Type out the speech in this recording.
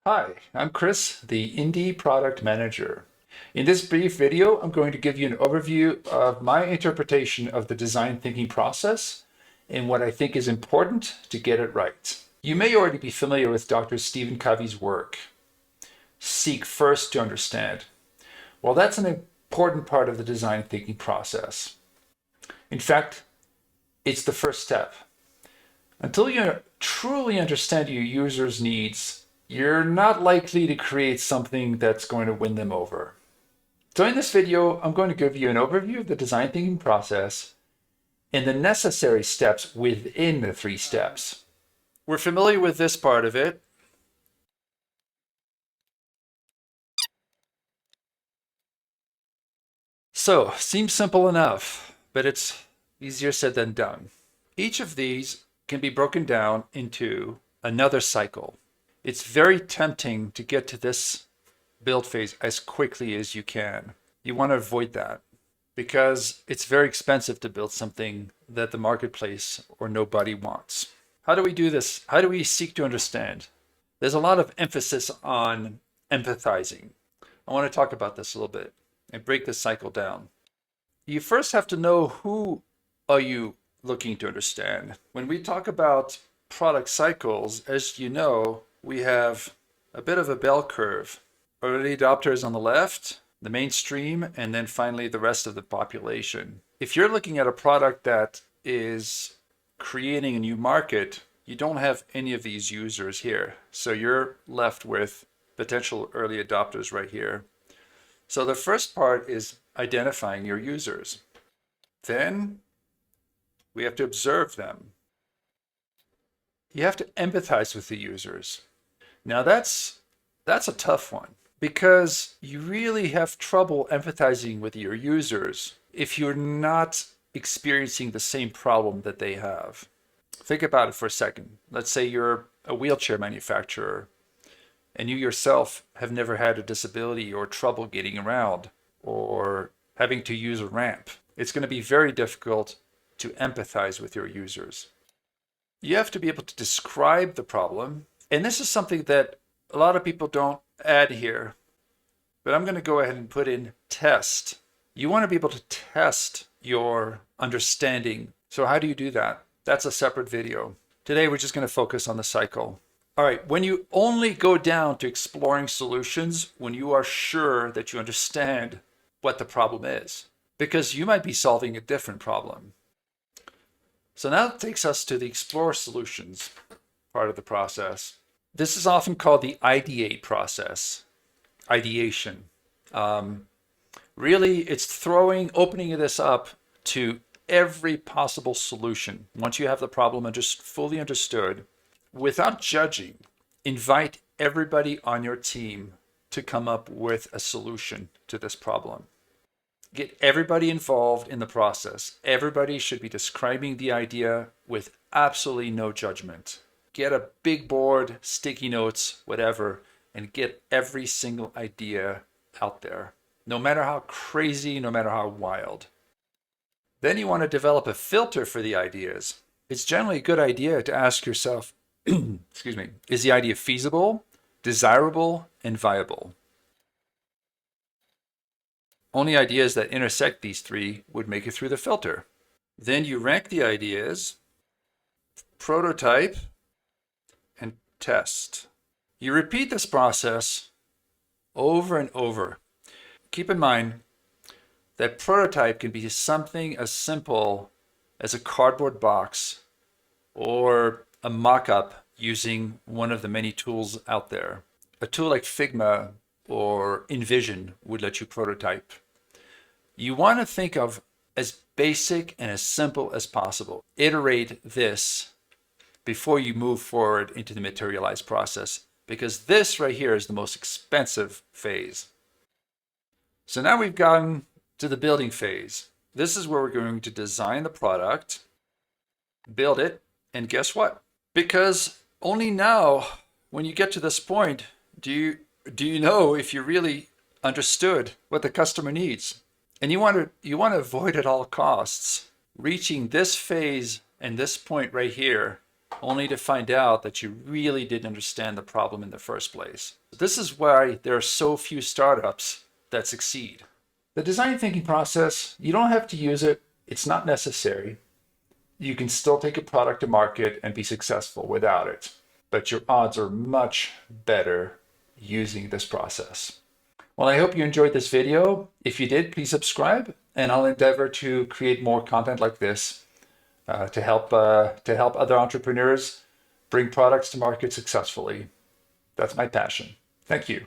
Hi, I'm Chris, the Indy Product Manager. In this brief video, I'm going to give you an overview of my interpretation of the design thinking process and what I think is important to get it right. You may already be familiar with Dr. Stephen Covey's work, Seek First to Understand. Well, that's an important part of the design thinking process. In fact, it's the first step. Until you truly understand your user's needs, you're not likely to create something that's going to win them over. So in this video, I'm going to give you an overview of the design thinking process and the necessary steps within the 3 steps. We're familiar with this part of it. So, seems simple enough, but it's easier said than done. Each of these can be broken down into another cycle. It's very tempting to get to this build phase as quickly as you can. You want to avoid that because it's very expensive to build something that the marketplace or nobody wants. How do we do this? How do we seek to understand? There's a lot of emphasis on empathizing. I want to talk about this a little bit and break this cycle down. You first have to know who are you looking to understand. When we talk about product cycles, as you know, we have a bit of a bell curve. Early adopters on the left, the mainstream, and then finally the rest of the population. If you're looking at a product that is creating a new market, you don't have any of these users here. So you're left with potential early adopters right here. So the first part is identifying your users. Then we have to observe them. You have to empathize with the users. Now that's a tough one because you really have trouble empathizing with your users if you're not experiencing the same problem that they have. Think about it for a second. Let's say you're a wheelchair manufacturer and you yourself have never had a disability or trouble getting around or having to use a ramp. It's going to be very difficult to empathize with your users. You have to be able to describe the problem. And this is something that a lot of people don't add here, but I'm going to go ahead and put in test. You want to be able to test your understanding. So how do you do that? That's a separate video. Today, we're just going to focus on the cycle. All right, when you only go down to exploring solutions, when you are sure that you understand what the problem is, because you might be solving a different problem. So now that takes us to the explore solutions part of the process. This is often called the ideate process, ideation. Really, it's opening this up to every possible solution. Once you have the problem just fully understood, without judging, invite everybody on your team to come up with a solution to this problem. Get everybody involved in the process. Everybody should be describing the idea with absolutely no judgment. Get a big board, sticky notes, whatever, and get every single idea out there, no matter how crazy, no matter how wild. Then you want to develop a filter for the ideas. It's generally a good idea to ask yourself, excuse me, is the idea feasible, desirable, and viable? Only ideas that intersect these 3 would make it through the filter. Then you rank the ideas, prototype, and test. You repeat this process over and over. Keep in mind that prototype can be something as simple as a cardboard box or a mock-up using one of the many tools out there. A tool like Figma or InVision would let you prototype. You want to think of as basic and as simple as possible. Iterate this before you move forward into the materialize process, because this right here is the most expensive phase. So now we've gotten to the building phase. This is where we're going to design the product, build it, and guess what? Because only now, when you get to this point, do you know if you really understood what the customer needs? And you want to avoid at all costs reaching this phase and this point right here only to find out that you really didn't understand the problem in the first place. This is why there are so few startups that succeed. The design thinking process, you don't have to use it. It's not necessary. You can still take a product to market and be successful without it, but your odds are much better using this process. Well, I hope you enjoyed this video. If you did, please subscribe, and I'll endeavor to create more content like this to help other entrepreneurs bring products to market successfully. That's my passion. Thank you.